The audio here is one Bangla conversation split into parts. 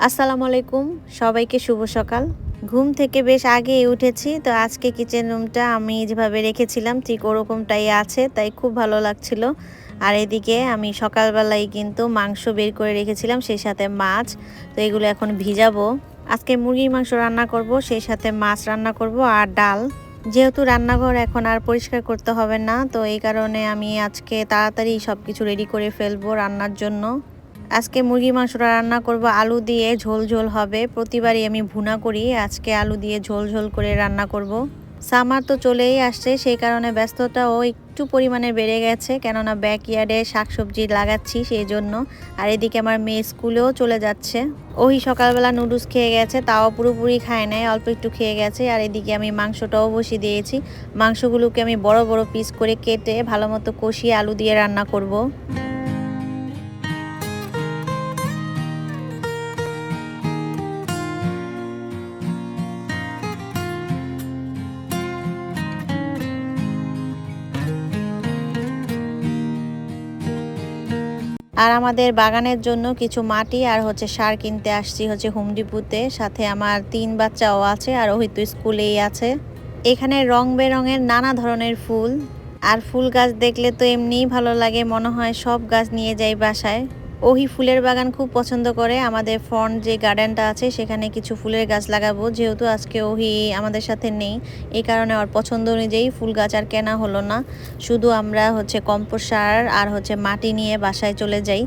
আসসালামু আলাইকুম, সবাইকে শুভ সকাল। ঘুম থেকে বেশ আগেই উঠেছি। তো আজকে কিচেন রুমটা আমি যেভাবে রেখেছিলাম ঠিক ওরকমটাই আছে, তাই খুব ভালো লাগছিল। আর এদিকে আমি সকালবেলায় কিন্তু মাংস বের করে রেখেছিলাম, সেই সাথে মাছ। তো এগুলো এখন ভিজাবো। আজকে মুরগির মাংস রান্না করব, সেই সাথে মাছ রান্না করব আর ডাল। যেহেতু রান্নাঘর এখন আর পরিষ্কার করতে হবে না, তো এই কারণে আমি আজকে তাড়াতাড়ি সবকিছু রেডি করে ফেলবো রান্নার জন্য। আজকে মুরগির মাংসটা রান্না করব আলু দিয়ে, ঝোল ঝোল হবে। প্রতিবারই আমি ভুনা করি, আজকে আলু দিয়ে ঝোল ঝোল করে রান্না করব। সামার তো চলেই আসছে, সেই কারণে ব্যস্ততাও একটু পরিমাণে বেড়ে গেছে, কেননা ব্যাকইয়ার্ডে শাকসবজি লাগাচ্ছি সেই জন্য। আর এদিকে আমার মেয়ে স্কুলেও চলে যাচ্ছে। ওই সকালবেলা নুডলস খেয়ে গেছে, তাও পুরোপুরি খায় নাই, অল্প একটু খেয়ে গেছে। আর এদিকে আমি মাংসটাও বসিয়ে দিয়েছি। মাংসগুলোকে আমি বড় বড় পিস করে কেটে ভালো মতো কষিয়ে আলু দিয়ে রান্না করব। আর আমাদের বাগানের জন্য কিছু মাটি আর সার কিনতে আসছি হোম ডিপোতে। সাথে আমার ৩ বাচ্চাও আছে, আর ওই তো স্কুলেই আছে। এখানে রং বেরঙের নানা ধরনের ফুল, আর ফুল গাছ দেখলে তো এমনিই ভালো লাগে, মনে হয় সব গাছ নিয়ে যাই বাসায়। ওহি ফুলের বাগান খুব পছন্দ করে। আমাদের ফ্রন্ট যে গার্ডেনটা আছে সেখানে কিছু ফুলের গাছ লাগাবো, যেহেতু আজকে ওহি আমাদের সাথে নেই, এই কারণে ওর পছন্দ অনুযায়ী ফুল গাছ আর কেনা হলো না। শুধু আমরা কম্পোস্ট সার আর মাটি নিয়ে বাসায় চলে যাই।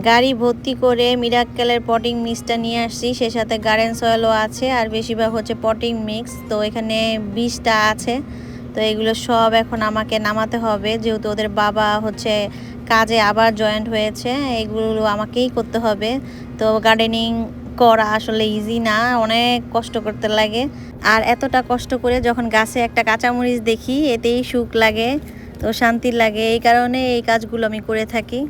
গাড়ি ভর্তি করে মিরাক্কেলের পটিং মিক্সটা নিয়ে আসছি, সে সাথে গার্ডেন সয়েলও আছে, আর বেশিরভাগ পটিং মিক্স। তো এখানে 20টা আছে। তো এগুলো সব এখন আমাকে নামাতে হবে, যেহেতু ওদের বাবা কাজে আবার জয়েন্ট হয়েছে, এগুলো আমাকেই করতে হবে। তো গার্ডেনিং করা আসলে ইজি না, অনেক কষ্ট করতে লাগে। আর এতটা কষ্ট করে যখন গাছে একটা কাঁচামরিচ দেখি, এতেই সুখ লাগে, তো শান্তি লাগে। এই কারণে এই কাজগুলো আমি করে থাকি।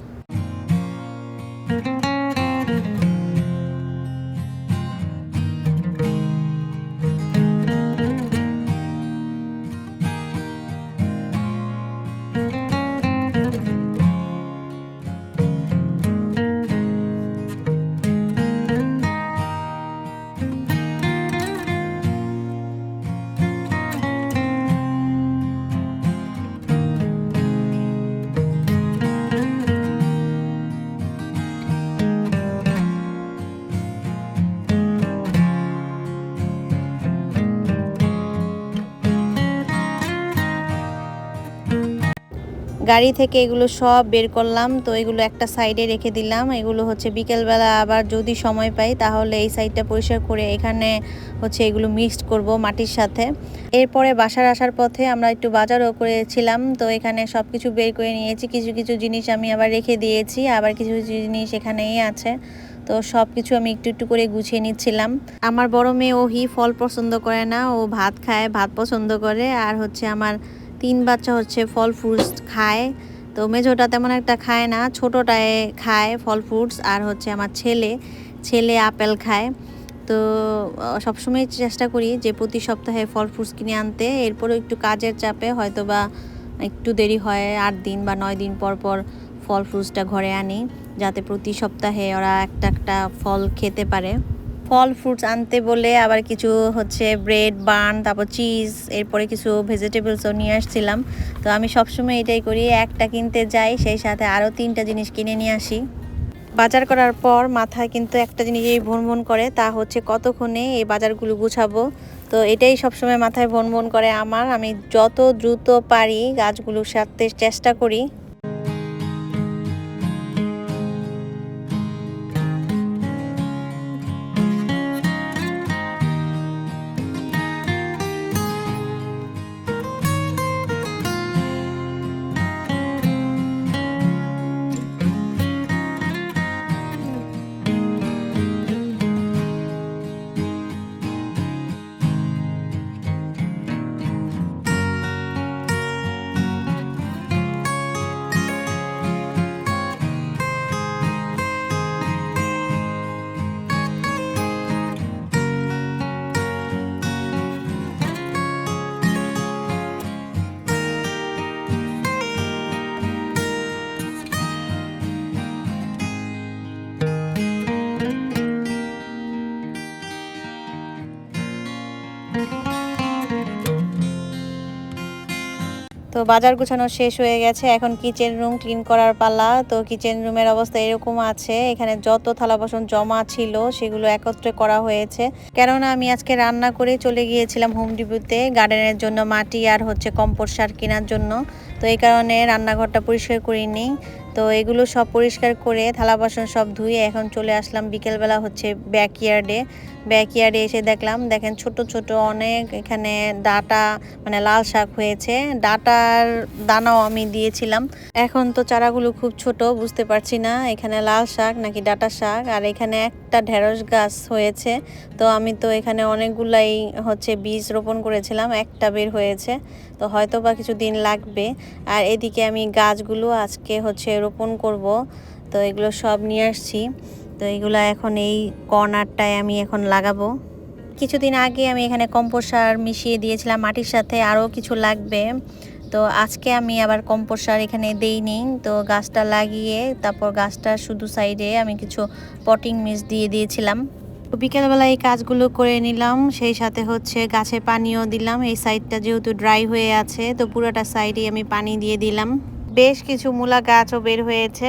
গাড়ি থেকে এগুলো সব বের করলাম, তো এগুলো একটা সাইডে রেখে দিলাম। এগুলো বিকেলবেলা আবার যদি সময় পাই তাহলে এই সাইডটা পরিষ্কার করে এখানে এগুলো মিক্সড করব মাটির সাথে। এরপরে বাসার আসার পথে আমরা একটু বাজারও করেছিলাম, তো এখানে সব কিছু বের করে নিয়েছি। কিছু কিছু জিনিস আমি আবার রেখে দিয়েছি, আবার কিছু কিছু জিনিস এখানেই আছে। তো সব কিছু আমি একটু একটু করে গুছিয়ে নিচ্ছিলাম। আমার বড় মেয়ে ওহি ফল পছন্দ করে না, ও ভাত খায়, ভাত পছন্দ করে। আর আমার 3 বাচ্চা ফল ফ্রুটস খায়। তো মেজোটা তেমন একটা খায় না, ছোটোটায় খায় ফল ফ্রুটস। আর আমার ছেলে ছেলে আপেল খায়। তো সবসময় চেষ্টা করি যে প্রতি সপ্তাহে ফল ফ্রুটস কিনে আনতে। এরপরও একটু কাজের চাপে হয়তো বা একটু দেরি হয়, 8 দিন বা 9 দিন পর পর ফল ফ্রুটসটা ঘরে আনি, যাতে প্রতি সপ্তাহে ওরা একটা একটা ফল খেতে পারে। ফল ফ্রুটস আনতে বলে আবার কিছু ব্রেড বান, তারপর চিজ, এরপরে কিছু ভেজিটেবলসও নিয়ে আসছিলাম। তো আমি সবসময় এটাই করি, একটা কিনতে যাই সেই সাথে আরও 3টা জিনিস কিনে নিয়ে আসি। বাজার করার পর মাথায় কিন্তু একটা জিনিসই ভনভন করে, তা হচ্ছে কতক্ষণে এই বাজারগুলো গুছাবো। তো এটাই সবসময় মাথায় ভনভন করে আমার। আমি যত দ্রুত পারি গাছগুলো সারতে চেষ্টা করি। তো বাজার গুছানো শেষ হয়ে গেছে, এখন কিচেন রুম ক্লিন করার পালা। তো কিচেন রুমের অবস্থা এরকম আছে, এখানে যত থালা বাসন জমা ছিল সেগুলো একত্রে করা হয়েছে। কেননা আমি আজকে রান্না করে চলে গিয়েছিলাম হোম ডিপোতে গার্ডেনের জন্য মাটি আর হচ্ছে কম্পোস্ট সার কেনার জন্য। তো এই কারণে রান্নাঘরটা পরিষ্কার করিনি। তো এগুলো সব পরিষ্কার করে থালা বাসন সব ধুয়ে এখন চলে আসলাম বিকেলবেলা হচ্ছে ব্যাকইয়ার্ডে এসে দেখেন ছোট ছোট অনেক এখানে ডাটা মানে লাল শাক হয়েছে। ডাটার দানাও আমি দিয়েছিলাম। এখন তো চারাগুলো খুব ছোট, বুঝতে পারছি না এখানে লাল শাক নাকি ডাটা শাক। আর এখানে একটা ঢেঁড়স গাছ হয়েছে। তো আমি তো এখানে অনেকগুলাই হচ্ছে বীজ রোপণ করেছিলাম, একটা বের হয়েছে। তো হয়তো বা কিছু দিন লাগবে। আর এদিকে আমি গাছগুলো আজকে হচ্ছে রোপণ করব। তো এগুলো সব নিয়ে আসছি। তো এগুলো এখন এই কর্নারটায় আমি এখন লাগাবো। কিছুদিন আগে আমি এখানে কম্পোস্ট সার মিশিয়ে দিয়েছিলাম মাটির সাথে, আরও কিছু লাগবে। তো আজকে আমি আবার কম্পোস্ট সার এখানে দেইনি। তো গাছটা লাগিয়ে তারপর গাছটা শুধু সাইডে আমি কিছু পটিং মিক্স দিয়ে দিয়েছিলাম। তো বিকেলবেলা এই কাজগুলো করে নিলাম, সেই সাথে হচ্ছে গাছে পানিও দিলাম। এই সাইডটা যেহেতু ড্রাই হয়ে আছে, তো পুরোটা সাইডে আমি পানি দিয়ে দিলাম। বেশ কিছু মূলা গাছও বের হয়েছে।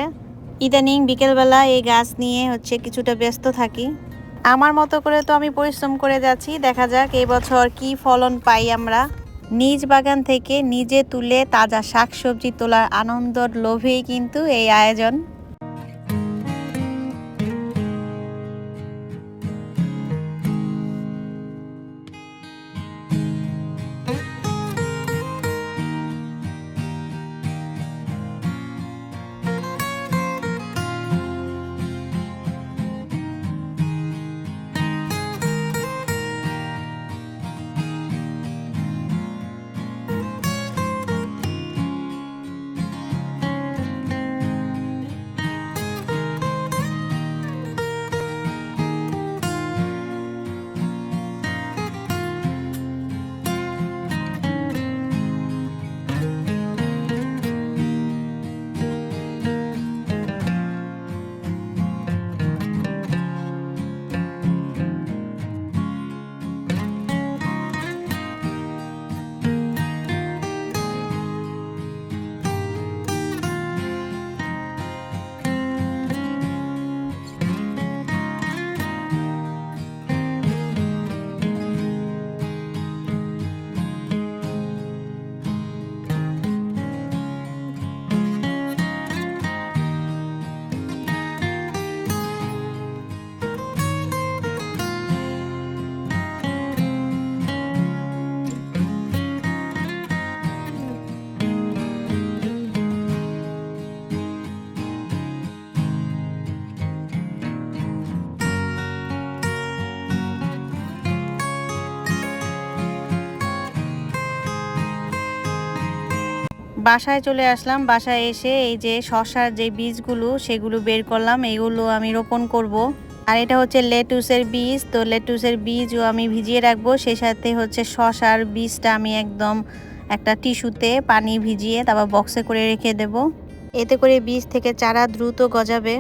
ইদানিং বিকেলবেলা এই গাছ নিয়ে হচ্ছে কিছুটা ব্যস্ত থাকি। আমার মতো করে তো আমি পরিশ্রম করে যাচ্ছি, দেখা যাক এই বছর কি ফলন পাই আমরা। নিজ বাগান থেকে নিজে তুলে তাজা শাকসবজি তোলার আনন্দর লোভেই কিন্তু এই আয়োজন। বাসায় চলে আসলাম। বাসায় এসে এই যে শসার যে বীজগুলো সেগুলো বের করলাম, এগুলো আমি রোপণ করব। আর এটা হচ্ছে লেটুসের বীজ। তো লেটুসের বীজও আমি ভিজিয়ে রাখবো, সেই সাথে হচ্ছে শসার বীজটা আমি একদম একটা টিস্যুতে পানি ভিজিয়ে তারপর বক্সে করে রেখে দেব। এতে করে বীজ থেকে চারা দ্রুত গজাবে,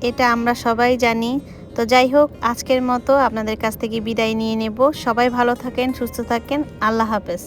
এটা আমরা সবাই জানি। তো যাই হোক, আজকের মতো আপনাদের কাছ থেকে বিদায় নিয়ে নেব। সবাই ভালো থাকেন, সুস্থ থাকেন। আল্লাহ হাফেজ।